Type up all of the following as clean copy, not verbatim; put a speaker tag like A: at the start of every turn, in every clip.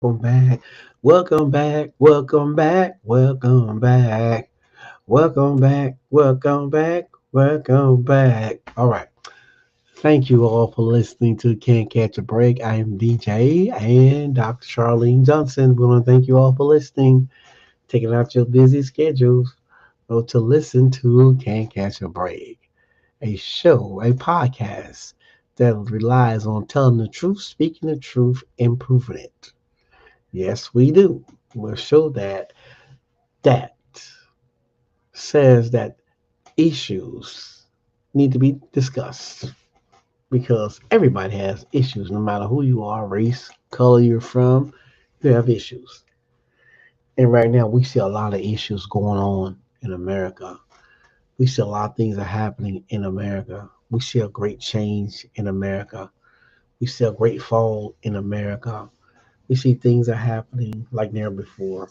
A: welcome back, welcome back, welcome back, welcome back, welcome back, welcome back, welcome back. All right. Thank you all for listening to Can't Catch a Break. I am DJ and Dr. Charlene Johnson. We want to thank you all for listening, taking out your busy schedules to listen to Can't Catch a Break, a show, a podcast that relies on telling the truth, speaking the truth, and proving it. Yes, we do. We'll show that says that issues need to be discussed because everybody has issues, no matter who you are, race, color you're from, you have issues. And right now, we see a lot of issues going on in America. We see a lot of things are happening in America. We see a great change in America. We see a great fall in America. We see things are happening like never before.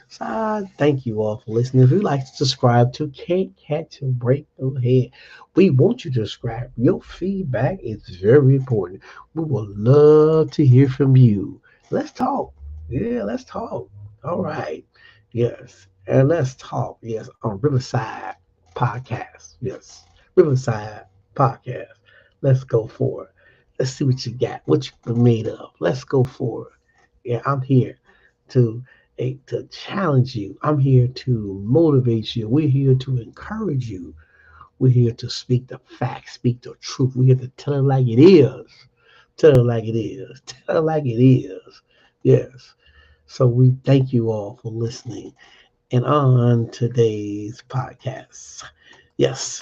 A: So I thank you all for listening. If you'd like to subscribe to Can't Catch a Break, go ahead. We want you to subscribe. Your feedback is very important. We would love to hear from you. Let's talk. Yeah, let's talk. All right. Yes. And let's talk. Yes. On Riverside Podcast. Yes. Riverside Podcast. Let's go for it. Let's see what you got, what you're made of. Let's go for it. Yeah, I'm here to to challenge you. I'm here to motivate you. We're here to encourage you. We're here to speak the facts, speak the truth. We're here to tell it like it is. Tell it like it is. Tell it like it is. Yes. So we thank you all for listening. And on today's podcast, yes,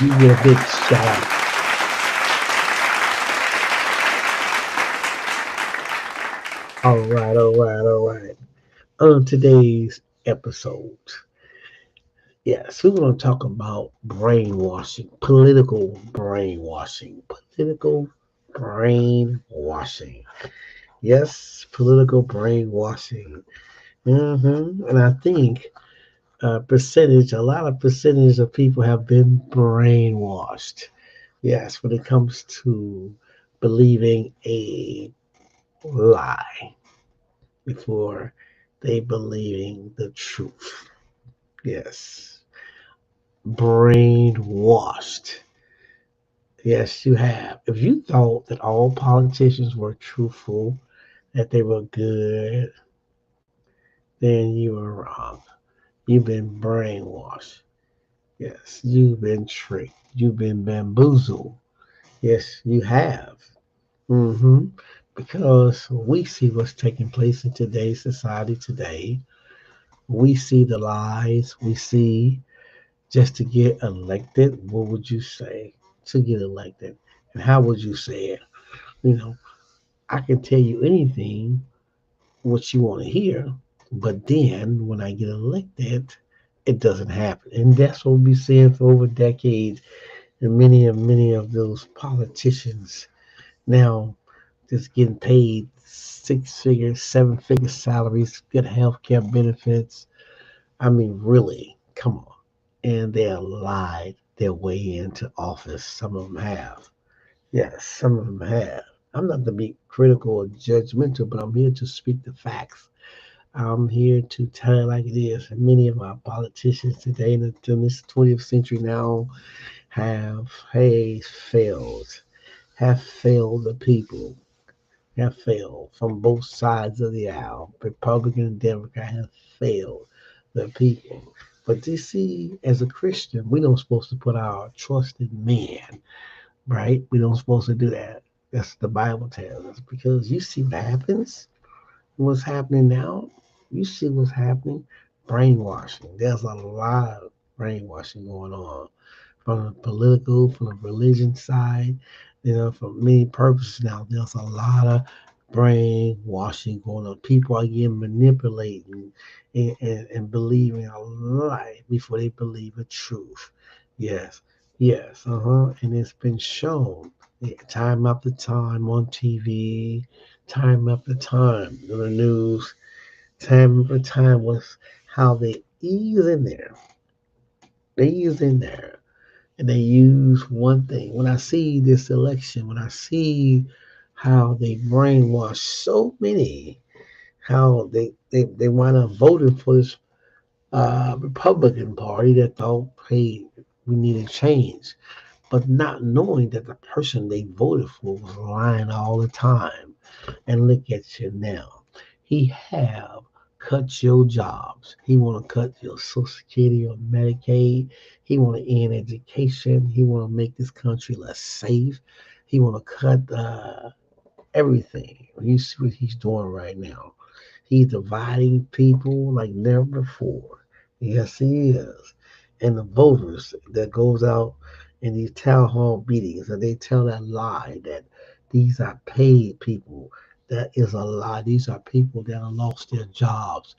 A: you get a big shout out. All right, all right, all right. On today's episode, yes, we're going to talk about brainwashing, political brainwashing. Yes, political brainwashing. And I think a lot of percentage of people have been brainwashed. Yes, when it comes to believing a lie before they believing the truth. Yes, brainwashed. Yes, you have. If you thought that all politicians were truthful, that they were good, then you were wrong. You've been brainwashed. Yes, you've been tricked. You've been bamboozled. Yes, you have. hmm Because we see what's taking place in today's society today. We see the lies. We see just to get elected. What would you say to get elected? And how would you say it? You know, I can tell you anything what you want to hear, but then when I get elected, it doesn't happen. And that's what we've been seeing for over decades. And many of those politicians now just getting paid six figures, seven figure salaries, good health care benefits. I mean, really, come on. And they lied their way into office. Some of them have. Yes, some of them have. I'm not to be critical or judgmental, but I'm here to speak the facts. I'm here to tell it like it is. And many of our politicians today in this 20th century now have failed the people, have failed from both sides of the aisle. Republican and Democrat have failed the people. But you see, as a Christian, we don't supposed to put our trust in man, right? We don't supposed to do that. That's the Bible tells us because you see what happens, what's happening now. You see what's happening, brainwashing. There's a lot of brainwashing going on from the political, from the religion side, for many purposes now. There's a lot of brainwashing going on. People are getting manipulated and believing a lie before they believe the truth. Yes, yes, and it's been shown time after time on TV, time after time in the news, time after time was how they ease in there. They ease in there and they use one thing. When I see this election, when I see how they brainwash so many, how they wind up voting for this Republican Party that thought, hey, we need a change, but not knowing that the person they voted for was lying all the time. And look at you now. He have cut your jobs. He want to cut your Social Security or Medicaid. He want to end education. He want to make this country less safe. He want to cut everything. You see what he's doing right now. He's dividing people like never before. Yes, he is. And the voters that goes out in these town hall meetings and they tell that lie that these are paid people. That is a lie. These are people that have lost their jobs.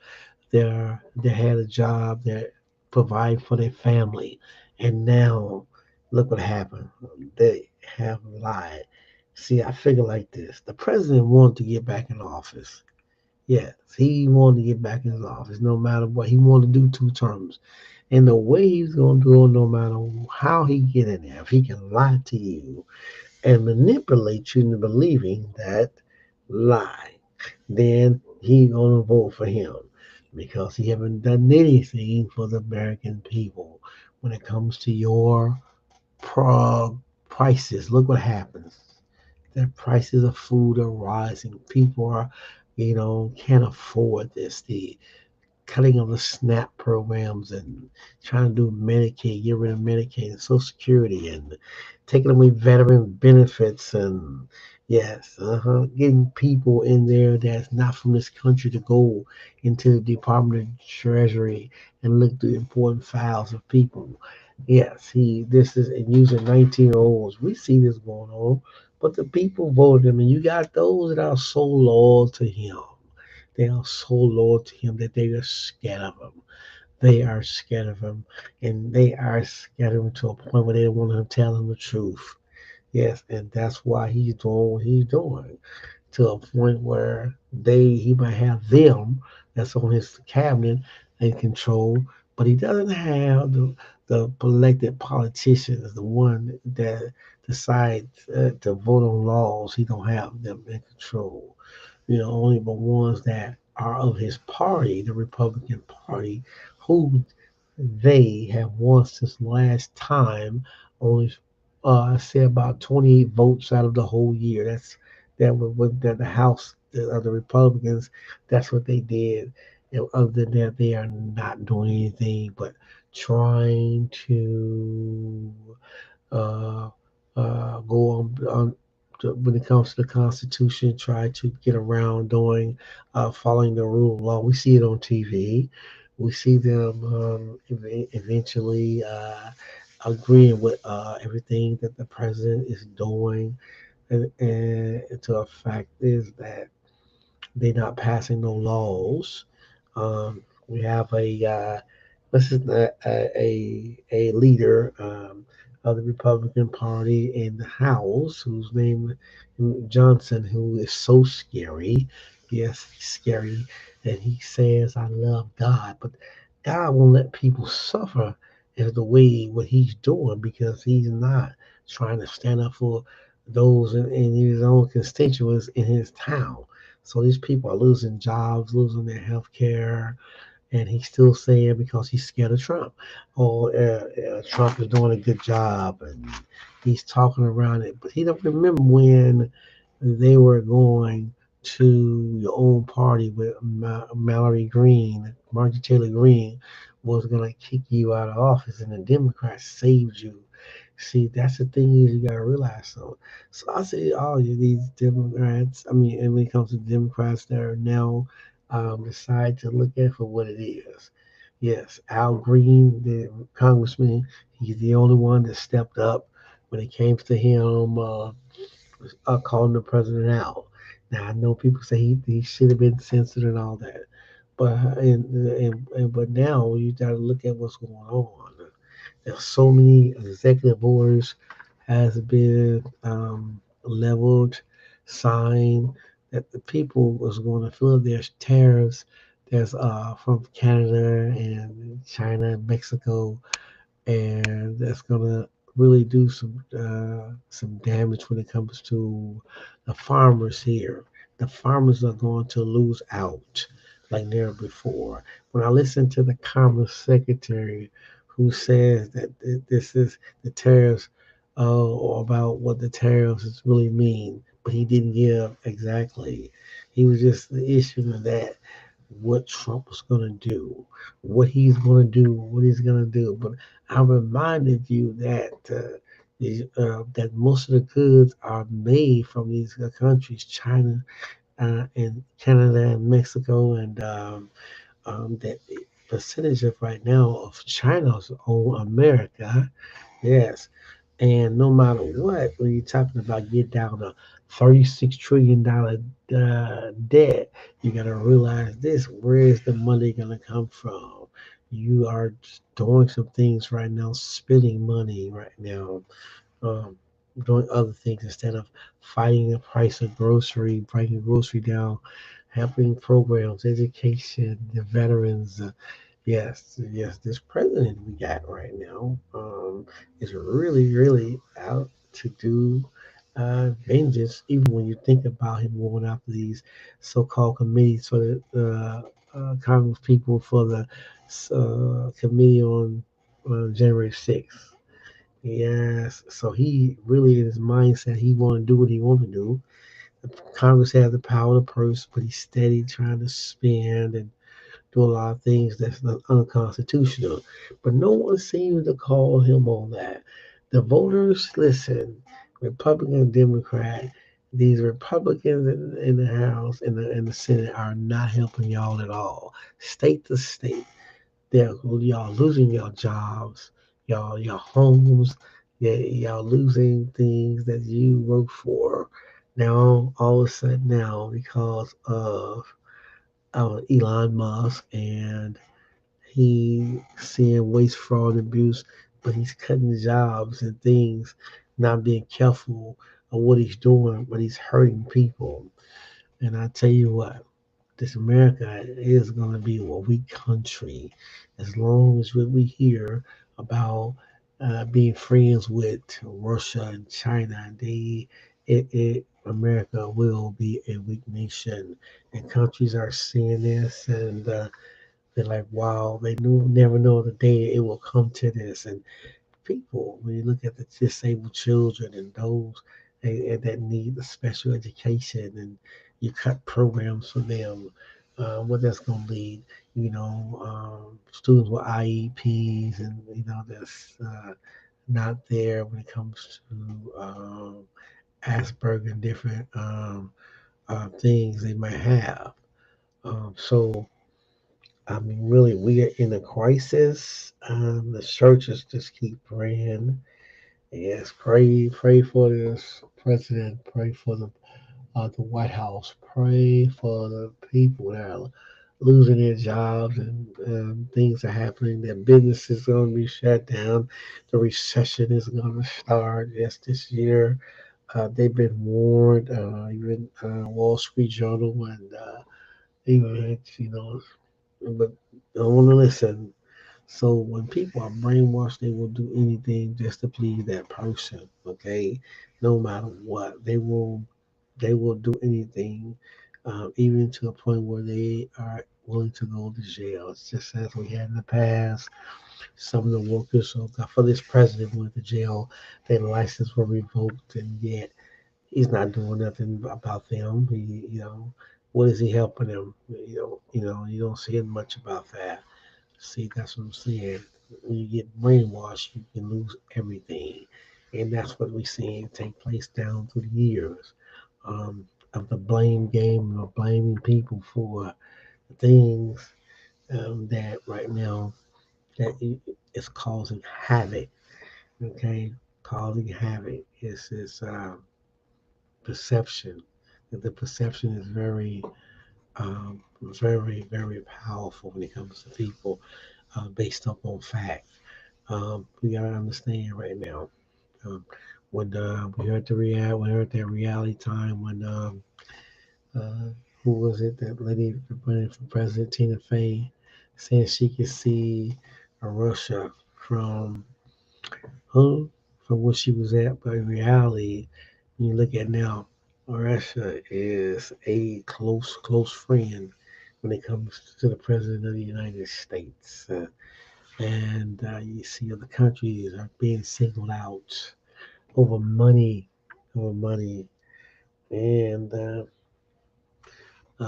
A: They had a job that provide for their family, and now look what happened. They have lied. See, I figure like this: the president wanted to get back in office. Yes, he wanted to get back in his office, no matter what. He wanted to do 2 terms, and the way he's going to do it, no matter how he get in there, if he can lie to you and manipulate you into believing that lie, then he gonna vote for him because he haven't done anything for the American people when it comes to your prices. Look what happens. The prices of food are rising. People are, can't afford this. The cutting of the SNAP programs and trying to do Medicaid, get rid of Medicaid and Social Security and taking away veteran benefits and yes, getting people in there that's not from this country to go into the Department of Treasury and look through important files of people. Yes, this is and using 19-year-olds. We see this going on, but the people voted him, and you got those that are so loyal to him. They are so loyal to him that they are scared of him. They are scared of him, and they are scared of him to a point where they don't want to tell him the truth. Yes, and that's why he's doing what he's doing to a point where he might have them that's on his cabinet and control, but he doesn't have the elected politicians, the one that decides to vote on laws. He don't have them in control. Only the ones that are of his party, the Republican Party, who they have won since last time. Only, I say about 28 votes out of the whole year. That was what the House of the Republicans. That's what they did. And other than that, they are not doing anything but trying to uh, go on when it comes to the Constitution, try to get around doing following the rule of law. We see it on TV. We see them eventually agreeing with everything that the president is doing, and to a fact is that they're not passing no laws. We have this is a leader of the Republican Party in the House whose name Johnson, who is so scary. Yes, he's scary, and he says, "I love God," but God won't let people suffer. Is the way what he's doing because he's not trying to stand up for those in his own constituents in his town. So these people are losing jobs, losing their health care, and he's still saying because he's scared of Trump. Oh, Trump is doing a good job, and he's talking around it. But he don't remember when they were going to your own party with Mallory Green, Marjorie Taylor Greene, was going to kick you out of office, and the Democrats saved you. See, that's the thing is you gotta realize. So I say all of these Democrats. I mean, and when it comes to Democrats that are now decide to look at it for what it is. Yes, Al Green, the congressman, he's the only one that stepped up when it came to him calling the president out. Now I know people say he should have been censored and all that, but but now you got to look at what's going on. There's so many executive orders has been leveled, signed that the people was going to feel there's tariffs. There's from Canada and China and Mexico, and that's gonna really do some damage when it comes to the farmers here. the farmers are going to lose out like never before. When I listen to the Commerce Secretary who says that this is the tariffs, or about what the tariffs really mean, but he didn't give exactly. He was just issuing that what Trump was going to do, what he's going to do, what he's going to do. But I reminded you that that most of the goods are made from these countries, China, and Canada and Mexico, and that the percentage of right now of China's own America. Yes. And no matter what, when you're talking about get down to $36 trillion debt, you got to realize this: where is the money going to come from? You are doing some things right now, spending money right now, um, doing other things instead of fighting the price of grocery, bringing grocery down, helping programs, education, the veterans. Yes, yes, this president we got right now is really, really out to do vengeance. Even when you think about him going after these so-called committees for the Congress people for the committee on January 6th. Yes, so he really in his mindset he want to do what he want to do. Congress has the power of the purse, but he's steady trying to spend and do a lot of things that's not unconstitutional. But no one seems to call him on that. The voters listen, Republican and Democrat. These Republicans in the House and the Senate are not helping y'all at all. State to state, they're y'all losing your jobs, y'all your homes, y'all losing things that you work for. Now all of a sudden now because of Elon Musk and he seeing waste, fraud, and abuse, but he's cutting jobs and things, not being careful of what he's doing, but he's hurting people. And I tell you what, this America is going to be a weak country as long as we hear about being friends with Russia and China. America will be a weak nation, and countries are seeing this, and they're like, wow, they never know the day it will come to this. And people, when you look at the disabled children and those that need the special education, and you cut programs for them, what that's going to lead, students with IEPs, and that's not there when it comes to Asperger and different things they might have. So I mean, really, we are in a crisis. The churches just keep praying. Yes, pray for this president. Pray for the White House. Pray for the people that are losing their jobs and things are happening. Their business is going to be shut down. The recession is going to start. Yes, this year. They've been warned. Even Wall Street Journal and even but I want to listen. So when people are brainwashed, they will do anything just to please that person. Okay, no matter what, they will do anything, even to a point where they are willing to go to jail. It's just as we had in the past. Some of the workers for this president went to jail. Their license were revoked, and yet he's not doing nothing about them. What is he helping them? You don't see much about that. See, that's what I'm saying. When you get brainwashed, you can lose everything. And that's what we're seeing take place down through the years of the blame game of blaming people for things that right now that is causing havoc. Okay, causing havoc is perception. The perception is very, very powerful when it comes to people based upon fact. We gotta understand right now. Um, when we heard that reality time when uh, who was it that lady running for president, Tina Fey, saying she could see Russia from huh, from where she was at, but in reality, when you look at now. Russia is a close friend when it comes to the President of the United States. And you see other countries are being singled out over money, over money. And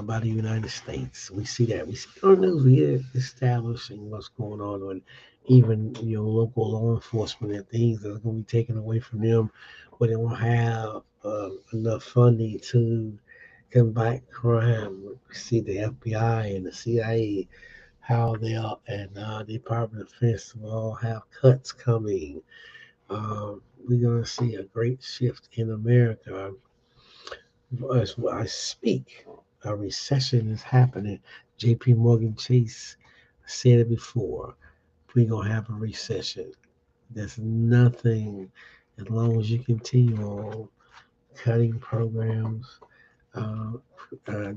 A: by the United States. We see that. We see on the news. We hear establishing what's going on, and even local law enforcement and things that are going to be taken away from them, where they won't have enough funding to combat crime. We see the FBI and the CIA how they are, and the Department of Defense will all have cuts coming. We're going to see a great shift in America as I speak. A recession is happening. J.P. Morgan Chase said it before. We're gonna have a recession. There's nothing as long as you continue on cutting programs, uh,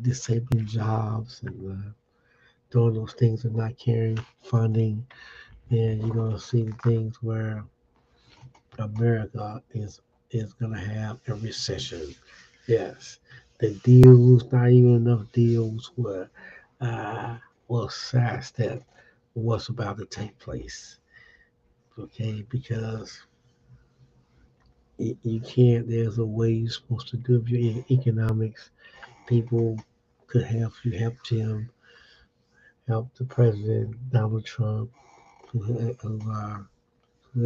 A: disabling jobs, and doing those things and not carrying funding. And you're gonna see things where America is gonna have a recession. Yes, the deals, not even enough deals uh, will sidestep what's about to take place. Okay, because you can't. There's a way you're supposed to do your economics. People could help Jim, help the president Donald Trump, who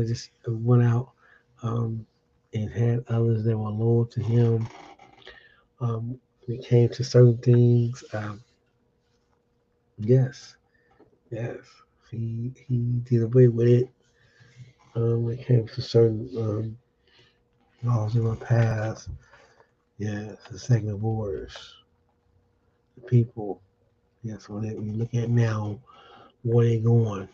A: just went out and had others that were loyal to him. When it came to certain things, yes, yes, he did away with it. When it came to certain laws that were passed, yes, the executive orders, the people, yes. When you look at now, where they going,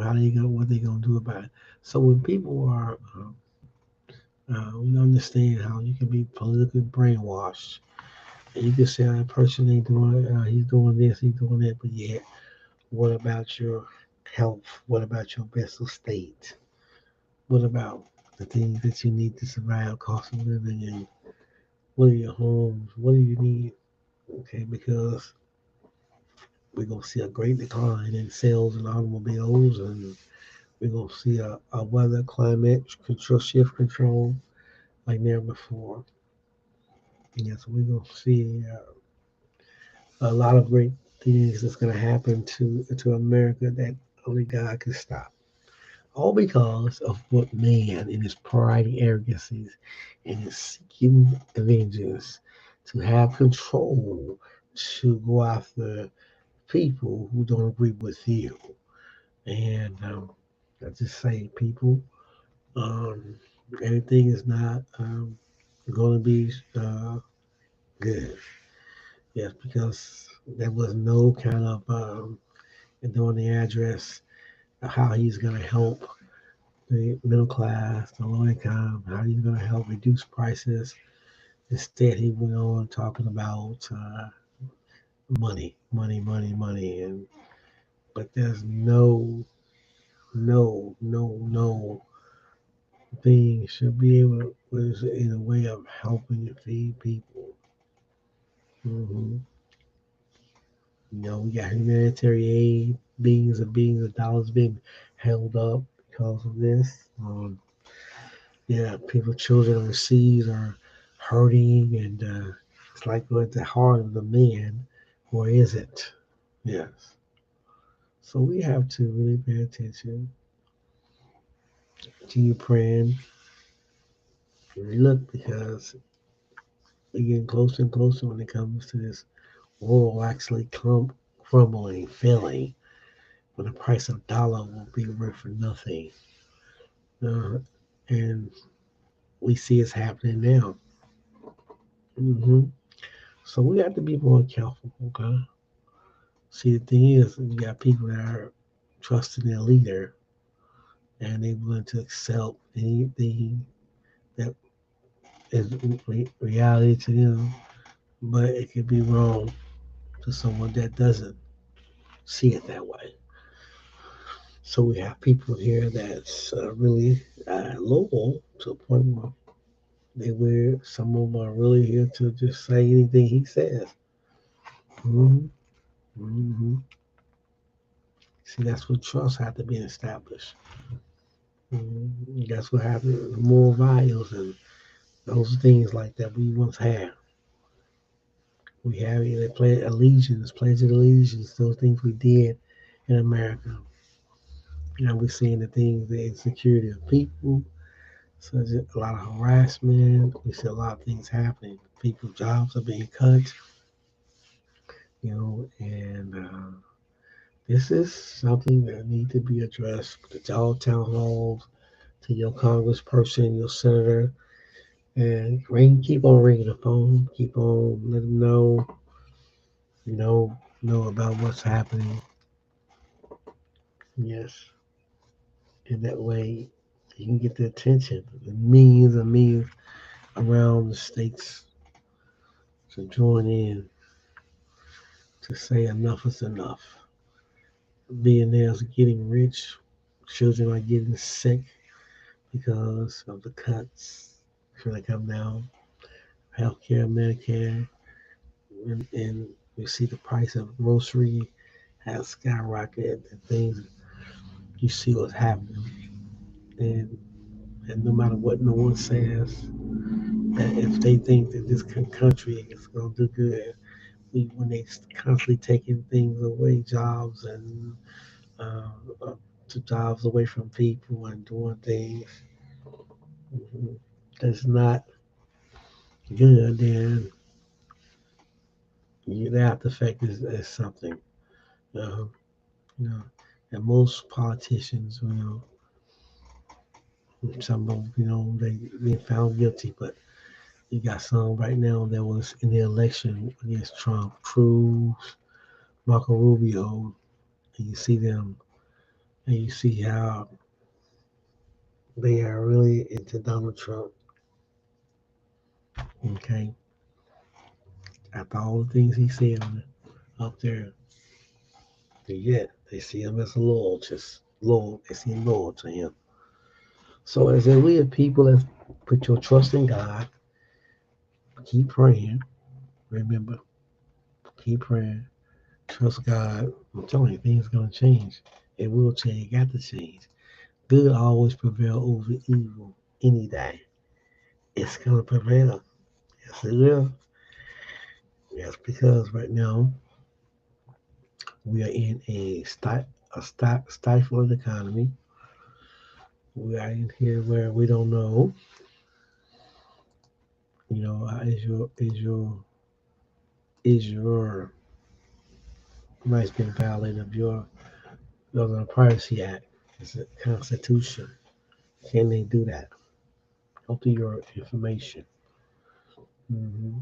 A: how they go, what they gonna do about it. So when people are, we understand how you can be politically brainwashed, and you can say that person ain't doing, he's doing this, he's doing that, but yet, what about your health? What about your mental state? What about the things that you need to survive, cost of living, and what are your homes? What do you need? Okay, because we're gonna see a great decline in sales in automobiles, and we're gonna see a weather climate control shift control like never before. Yes, we're gonna see a lot of great things that's gonna happen to America that only God can stop. All because of what man in his pride and arrogancies and his seeking vengeance to have control to go after people who don't agree with you. And I just say, people, um, everything is not going to be good. Yes, because there was no kind of during the address how he's going to help the middle class, the low income, how he's going to help reduce prices. Instead, he went on talking about money, money, money, money, and but there's no thing should be able was in a way of helping to feed people. hmm we got humanitarian aid, billions of dollars being held up because of this. Yeah, people, children overseas are hurting, and it's like at the heart of the man, or is it? Yes. So we have to really pay attention to your praying. And look, because we're getting closer and closer when it comes to this world actually crumbling, failing, when the price of dollar will be worth for nothing. Uh, and we see it's happening now. hmm So we have to be more careful, okay? See, the thing is, you got people that are trusting their leader and they willing to accept anything that is reality to them, but it could be wrong to someone that doesn't see it that way. So we have people here that's really local to a point where Some of them are really here to just say anything he says. hmm hmm See, that's what trust had to be established. That's what happened. Moral values and those things like that we once had. We have they pledge allegiance, pledge of allegiance, those things we did in America. Now we're seeing the things, the insecurity of people, so there's a lot of harassment. We see a lot of things happening. People's jobs are being cut, and this is something that needs to be addressed to all town halls, to your congressperson, your senator, and keep on ringing the phone, keep on let them know about what's happening. Yes, in that way, you can get the attention of millions and millions around the states to join in to say enough is enough. Billionaires are getting rich, children are getting sick because of the cuts trying to come down. Healthcare, Medicare, and we see the price of grocery has skyrocketed and things. You see what's happening, and and no matter what no one says, that if they think that this country is going to do good, when they constantly taking things away, jobs and uh, uh, to jobs away from people and doing things that's not good, then they have to affect as something. Uh, you know, and most politicians, some of them, they found guilty, but you got some right now that was in the election against Trump, Cruz, Marco Rubio, and you see them, and you see how they are really into Donald Trump. Okay, after all the things he said up there, yet they see him as loyal, just loyal. They seem loyal to him. So as a we as people, let's put your trust in God. Keep praying. Remember, keep praying. Trust God. I'm telling you, things are gonna change. It will change. It got to change. Good always prevail over evil any day. It's gonna prevail. Yes, it will. Yes, because right now we are in a stifled economy. We are in here where we don't know, is your rights being violated of the Privacy Act? It's a Constitution. Can they do that? Alter your information. hmm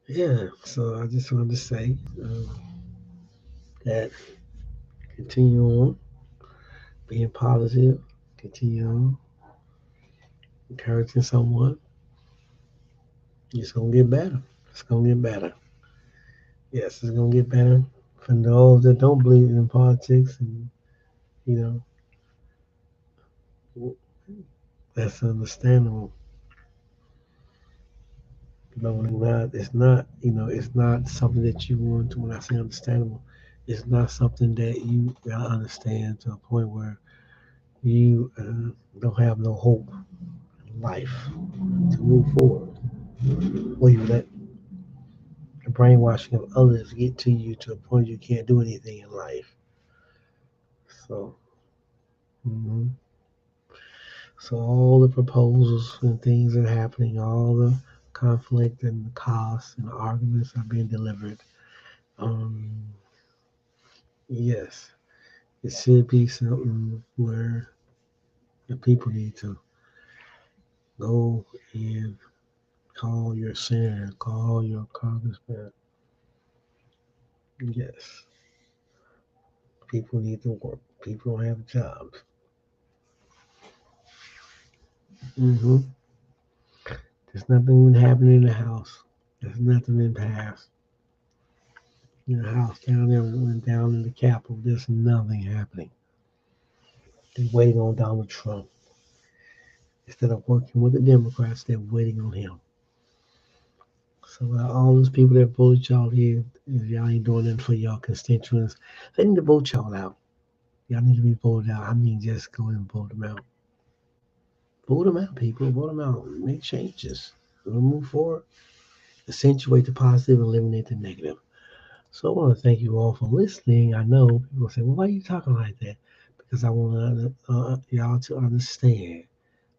A: Yeah. So I just wanted to say that continue on being positive. Continue on encouraging someone. It's gonna get better. It's gonna get better. Yes, it's gonna get better for those that don't believe in politics, and you know that's understandable. No, it's not something that you want to. When I say understandable, it's not something that you gotta understand to a point where you don't have no hope in life to move forward. Or you let the brainwashing of others get to you to a point you can't do anything in life. So, mhm. So all the proposals and things that are happening, all the conflict and the costs and the arguments are being delivered. Um, yes, it should be something where the people need to go and call your senator, call your congressman. Yes, people need to work. People don't have jobs. hmm There's nothing been happening in the house. There's nothing been passed. In the house down there, we went down in the Capitol. There's nothing happening. They're waiting on Donald Trump. Instead of working with the Democrats, they're waiting on him. So all those people that voted y'all in, y'all ain't doing nothing for y'all constituents. They need to vote y'all out. Y'all need to be voted out. I mean, just go and vote them out. Vote them out, people. Vote them out. Make changes. We'll move forward. Accentuate the positive, eliminate the negative. So I want to thank you all for listening. I know people say, well, why are you talking like that? Because I want y'all to understand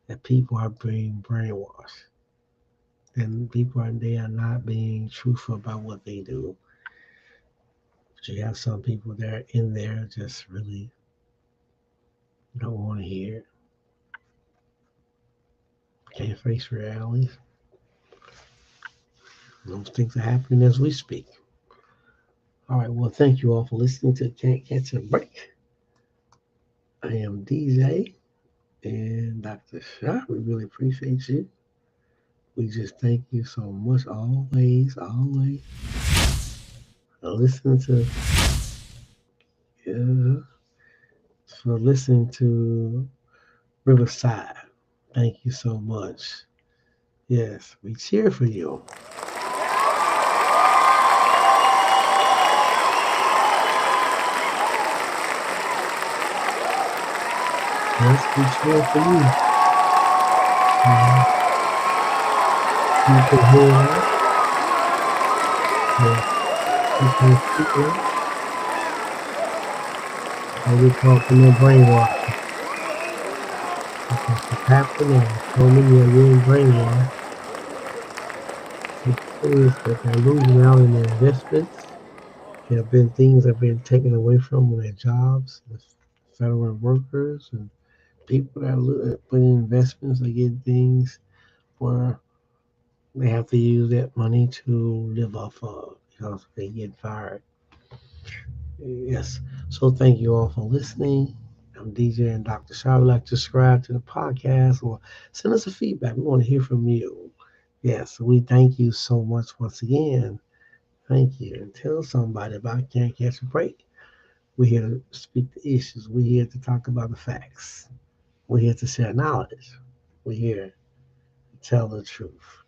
A: that people are being brainwashed. And they are not being truthful about what they do. But you have some people that are in there just really don't want to hear it. Can't face realities. Those things are happening as we speak. All right, well, thank you all for listening to Can't Catch a Break. I am DJ and Dr. Shah. We really appreciate you. We just thank you so much, always, for listening to, uh, for listening to Riverside. Thank you so much. Yes, we cheer for you. Yes, we cheer for you. Mhm. You can hear that. Yes, you can speak that. And we talking no brainwash. Because what's happening, so many are getting brainwashed. The thing is that they're losing out in their investments. There have been things that have been taken away from their jobs. The federal workers and people that put in investments, they get things where they have to use that money to live off of because they get fired. Yes. So thank you all for listening. I'm DJ and Dr. Shaw. Would like to subscribe to the podcast or send us a feedback. We want to hear from you. Yes, we thank you so much once again. Thank you. And tell somebody about Can't Catch a Break. We're here to speak the issues. We're here to talk about the facts. We're here to share knowledge. We're here to tell the truth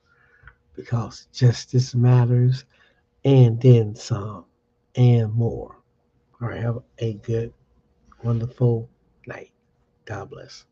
A: because justice matters and then some and more. All right, have a good, wonderful night. God bless.